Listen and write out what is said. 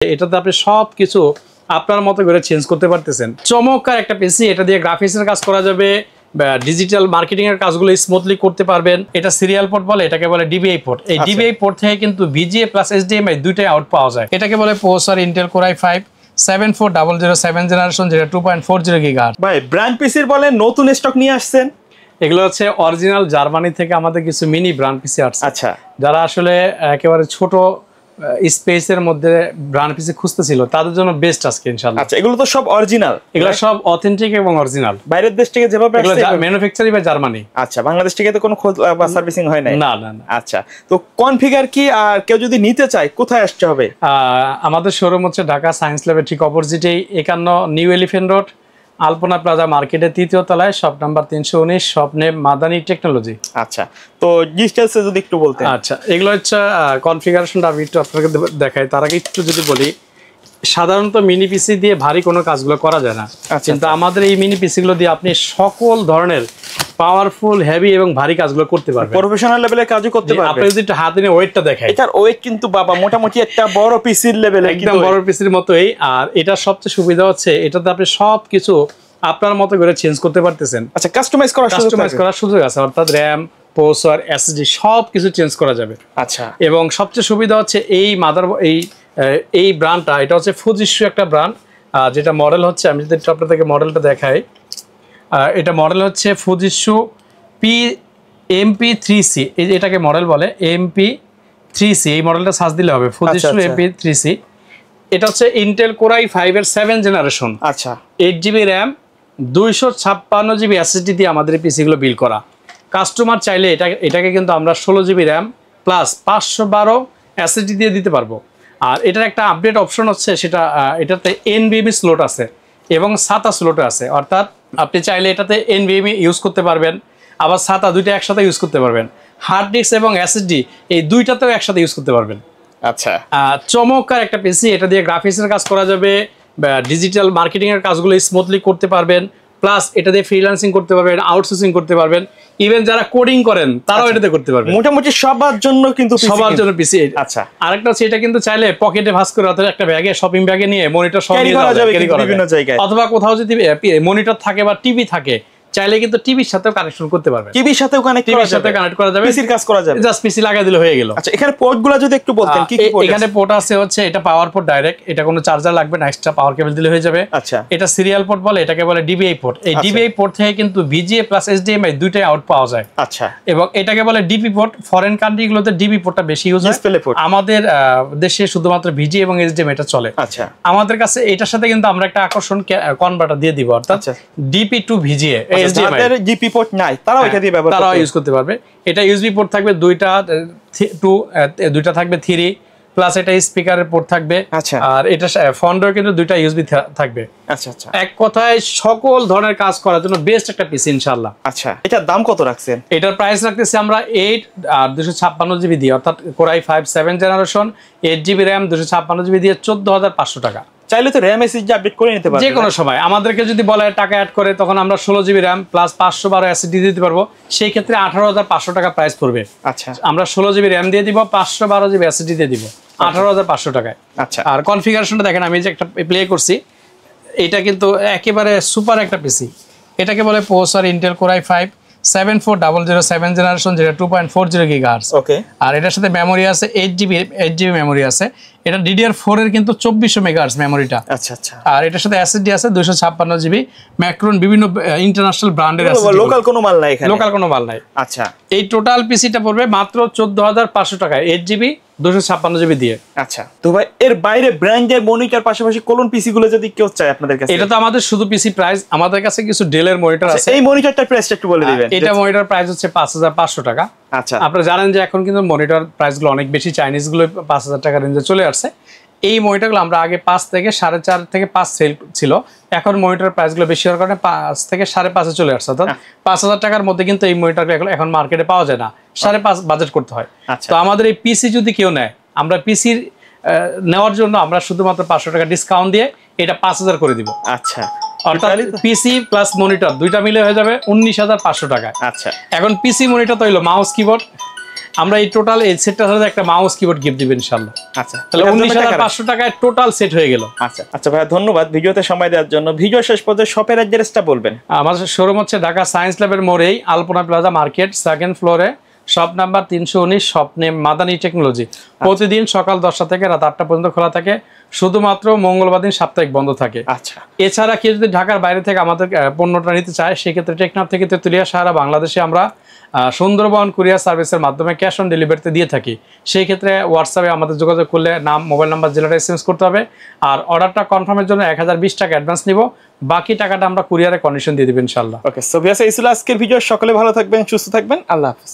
এটাতে আপনি সবকিছু আপনার মতো করে চেঞ্জ করতে পারতেছেন। চমৎকার একটা পিসি, এটা দিয়ে গ্রাফিক্সের কাজ করা যাবে, ডিজিটাল মার্কেটিং এর কাজগুলো স্মুথলি করতে পারবেন। এটা সিরিয়াল পোর্ট বলে, এটাকে বলে ডিবিআই পোর্ট। এই ডিবিআই পোর্ট থেকে কিন্তু ভিজিএ প্লাস এইচডিএমআই দুইটাই আউট পাওয়া যায়। এটাকে বলে processor Intel core i5 74007 generation, যেটা 2.40 গিগাহার্টজ। ভাই ব্র্যান্ড পিসির বলে নতুন স্টক নিয়ে আসছেন? এগুলো হচ্ছে অরিজিনাল জার্মানি থেকে আমাদের কিছু মিনি ব্র্যান্ড পিসি আসছে। আচ্ছা, যারা আসলে একেবারে ছোট স্পেসের মধ্যে ব্র্যান্ড পিসি খুঁজতেছিল তাদের জন্য বেস্ট আজকে ইনশাআল্লাহ। আচ্ছা, এগুলো তো সব অরিজিনাল? এগুলো সব অথেন্টিক এবং অরিজিনাল। বাইরের দেশ থেকে যেভাবে আসছে ম্যানুফ্যাকচারিং বাই জার্মানি। আচ্ছা, বাংলাদেশ থেকে তো কোনো খোঁজ বা সার্ভিসিং হয় না? না না না। আচ্ছা, তো কনফিগার কি, আর কেউ যদি নিতে চায় কোথায় আসতে হবে? আমাদের শোরুম হচ্ছে ঢাকা সায়েন্স ল্যাবের ঠিক অপোজিটেই 51 নিউ এলিফ্যান্ট রোড, আলপনা প্লাজা মার্কেটের 3য় তলায়, shop number 319, shop name Madani technology. আচ্ছা, তো ডিটেইলসে যদি একটু বলতেন। আচ্ছা, এগুলো হচ্ছে কনফিগারেশনটা আমি একটু আপনাকে দেখাই। তার আগে একটু যদি বলি, সাধারণত মিনি পিসি দিয়ে ভারী কোনো কাজগুলো করা যায় না, কিন্তু আমাদের এই মিনি পিসিগুলো দিয়ে আপনি সকল ধরনের পাওয়ারফুল, হেভি এবং ভারী কাজগুলো করতে পারবেন। প্রফেশনাল লেভেলের কাজও করতে পারবেন। আপনি যদি একটু হাতে নিয়ে ওয়েটটা দেখাই, এটার ওয়েট কিন্তু বাবা মোটামুটি একটা বড় পিসির লেভেলে, একদম বড় পিসির মতোই। আর এটার সবচেয়ে সুবিধা হচ্ছে এটাতে আপনি সবকিছু আপনার মতো করে চেঞ্জ করতে পারতেছেন। আচ্ছা, কাস্টমাইজ করার সুযোগ আছে, অর্থাৎ র্যাম, প্রসেসর, এসএসডি সবকিছু চেঞ্জ করা যাবে। আচ্ছা, এবং সবচেয়ে সুবিধা হচ্ছে এই ব্র্যান্ডটা, এটা হচ্ছে ফুজিশু একটা ব্র্যান্ড, যেটা মডেল হচ্ছে, আমি যদি আপনাদেরকে মডেলটা দেখাই, এটা মডেল হচ্ছে ফুজিশু MP3C। এটাকে মডেল বলে MP3C। এই মডেলটা সার্চ দিলে হবে, ফুজিশু MP3C। এটা হচ্ছে ইন্টেল কোর i5 এর 7 জেনারেশন। আচ্ছা, 8GB র্যাম, 256GB এসএসডি দিয়ে আমাদের এই পিসিগুলো বিল করা। কাস্টমার চাইলে এটাকে কিন্তু আমরা 16GB র্যাম প্লাস 512 এসএসডি দিয়ে দিতে পারবো। আর এটার একটা আপডেট অপশন হচ্ছে, সেটা এটাতে NVMe স্লট আছে এবং SATA স্লট আছে। অর্থাৎ আপনি চাইলে এটাতে NVMe ইউজ করতে পারবেন, আবার SATA দুইটা একসাথে ইউজ করতে পারবেন। হার্ড ডিস্ক এবং এসএসডি এই দুইটাতেও একসাথে ইউজ করতে পারবেন। আচ্ছা, চমৎকার একটা পিসি। এটা দিয়ে গ্রাফিক্সের কাজ করা যাবে, ডিজিটাল মার্কেটিং এর কাজগুলো স্মুথলি করতে পারবেন, প্লাস এটা দিয়ে ফ্রিল্যান্সিং করতে পারবেন, আউটসোর্সিং করতে পারবেন, ইভেন যারা কোডিং করেন তারাও এটাতে করতে পারবেন। মোটামুটি সবার জন্য কিন্তু সবার জন্য পিসি। আচ্ছা, আরেকটা হচ্ছে এটা কিন্তু চাইলে পকেটে ভাঁজ করে অথবা একটা ব্যাগে, শপিং ব্যাগে নিয়ে মনিটর সহ নিয়ে যাওয়া যাবে বিভিন্ন জায়গায়। অথবা কোথাও যদি মনিটর থাকে বা টিভি থাকে, চাইলে কিন্তু টিভির সাথেও কানেকশন করতে পারবেন। টিভির সাথেও কানেক্ট করা যাবে, পিসির কাজ করা যাবে, জাস্ট পিসি লাগাই দিলে হয়ে গেল। আচ্ছা, এখানে পোর্টগুলো যদি একটু বলতেন কি কি পোর্ট? এখানে পোর্ট আছে হচ্ছে, এটা পাওয়ার পোর্ট ডাইরেক্ট, এটা কোনো চার্জার লাগবে না, এক্সট্রা পাওয়ার কেবল দিলে হয়ে যাবে। আচ্ছা, এটা সিরিয়াল পোর্ট বলে, এটাকে বলে ডিবিআই পোর্ট। এই ডিবিআই পোর্ট থেকে কিন্তু ভিজিএ প্লাস এইচডিএমআই দুইটাই আউট পাওয়া যায়। আচ্ছা, এবং এটাকে বলে ডিপি পোর্ট। ফরেন কান্ট্রিগুলোতে ডিবি পোর্টটা বেশি ইউজ হয়, আমাদের দেশে শুধুমাত্র ভিজিএ এবং এইচডিএমআই এটা চলে। আচ্ছা, আমাদের কাছে এটার সাথে কিন্তু আমরা একটা আকর্ষণ কনভার্টার দিয়ে দিব, অর্থাৎ DP to VGA. HDMI DP port নাই, তারাও এটা দিয়ে ব্যবহার তারাও ইউজ করতে পারবে। এটা ইউএসবি পোর্ট থাকবে দুইটা থাকবে 3 প্লাস এটা স্পিকারের পোর্ট থাকবে। আচ্ছা, আর এটা ফন্ডের কিন্তু দুইটা ইউএসবি থাকবে। আচ্ছা আচ্ছা, এক কথায় সকল ধরনের কাজ করার জন্য বেস্ট একটা পিসি ইনশাআল্লাহ। আচ্ছা, এটার দাম কত রাখছেন? এটার প্রাইস রাখতেছি আমরা 8 আর 256GB দিয়ে, অর্থাৎ core i5 7 generation, 8GB RAM, 256GB দিয়ে 14500 টাকা। চাইলে তো র্যাম এসএসডি আপডেট করে নিতে পারবেন যে কোনো সময়। আমাদেরকে যদি বলে টাকা অ্যাড করে, তখন আমরা 16GB র্যাম প্লাস 512 এসএসডি দিতে পারবো। সেই ক্ষেত্রে 18500 টাকা প্রাইস পড়বে। আচ্ছা, আমরা 16GB র্যাম দিয়ে দিব, 512GB এসএসডি দিয়ে দিব 18500 টাকায়। আচ্ছা, আর কনফিগারেশনটা দেখেন, আমি যে একটা প্লে করছি, এটা কিন্তু একেবারে সুপার একটা পিসি। এটাকে বলে processor Intel core i5 74007 generation, যেটা 2.40 গিগাহার্টজ। ওকে। আর এটার সাথে মেমোরি আছে 8GB মেমোরি আছে। এটা DDR4 এর কিন্তু 2400 মেগাহার্টজ মেমোরিটা। আচ্ছা আচ্ছা। আর এটার সাথে এসএসডি আছে 256GB। ম্যাক্রন বিভিন্ন ইন্টারন্যাশনাল ব্র্যান্ডের এসএসডি, লোকাল কোনো মাল নাই এখানে, লোকাল কোনো মাল নাই। আচ্ছা, এই টোটাল পিসিটা পড়বে মাত্র 14500 টাকায়, 8GB 256GB দিয়ে। আচ্ছা, তো ভাই এর বাইরে ব্র্যান্ডের মনিটর পাশাপাশি কোলন পিসি গুলো যদি কেউ চায় আপনাদের কাছে? এটা তো আমাদের শুধু পিসি প্রাইস, আমাদের কাছে কিছু ডেলের মনিটর আছে। এই মনিটরটার প্রাইসটা একটু বলে দিবেন। এটা মনিটর প্রাইস হচ্ছে 5500 টাকা। আচ্ছা, আপনারা জানেন যে এখন কিন্তু মনিটর প্রাইসগুলো অনেক বেশি, চাইনিজ গুলো 5000 টাকা রেঞ্জে চলে আসছে। এই মনিটরগুলো আমরা আগে 5 থেকে 4.5 থেকে 5 সেল ছিল, এখন মনিটর প্রাইসগুলো বেশি হওয়ার কারণে 5 থেকে 5.5 চলে আসছে। অর্থাৎ 5000 টাকার মধ্যে কিন্তু এই মনিটরগুলো এখন মার্কেটে পাওয়া যায় না, 5.5 বাজেট করতে হয়। তো আমাদের এই পিসি যদি কেউ নেয়, আমরা পিসির নেওয়ার জন্য আমরা শুধুমাত্র 500 টাকা ডিসকাউন্ট দিয়ে এটা 5000 করে দিব। আচ্ছা, অর্থাৎ পিসি প্লাস মনিটর দুইটা মিলে হয়ে যাবে 19500 টাকায়। আচ্ছা, এখন পিসি মনিটর তো হইলো মাউস কিবোর্ড, আমরা এই টোটাল এই সেটটার সাথে একটা মাউস কিবোর্ড গিফট দিবেন ইনশাআল্লাহ। আচ্ছা, তাহলে 19,500 টাকায় টোটাল সেট হয়ে গেল। আচ্ছা আচ্ছা ভাইয়া, ধন্যবাদ ভিডিওতে সময় দেওয়ার জন্য। ভিডিও শেষ পর্যন্ত শপের অ্যাড্রেসটা বলবেন। আমাদের শোরুম হচ্ছে ঢাকা সায়েন্স ল্যাবের মোড়েই, আলপনা প্লাজা মার্কেট, সেকেন্ড ফ্লোরে, shop number 319, shop name Madani technology. প্রতিদিন সকাল 10টা থেকে রাত 8টা পর্যন্ত খোলা থাকে, শুধুমাত্র মঙ্গলবার দিন সাপ্তাহিক বন্ধ থাকে। আচ্ছা, এছাড়া কেউ যদি ঢাকার বাইরে থেকে আমাদের পণ্যটা নিতে চায়, সেক্ষেত্রে টেকনাফ থেকে তেতুলিয়া সারা বাংলাদেশে আমরা সুন্দরবন কুরিয়ার সার্ভিসের মাধ্যমে ক্যাশ অন ডেলিভারিতে দিয়ে থাকি। সেই ক্ষেত্রে হোয়াটসঅ্যাপে আমাদের যোগাযোগ করলে নাম, মোবাইল নাম্বার, জেলাটা এসএমএস করতে হবে। আর অর্ডারটা কনফার্মের জন্য 1020 টাকা অ্যাডভান্স নিব, বাকি টাকাটা আমরা কুরিয়ারে কন্ডিশন দিয়ে দেবো ইনশাল্লাহ। ওকে, সো ভিউয়ার্স, এই ছিল আজকের ভিডিও। সকলে ভালো থাকবেন, সুস্থ থাকবেন, আল্লাহ হাফেজ।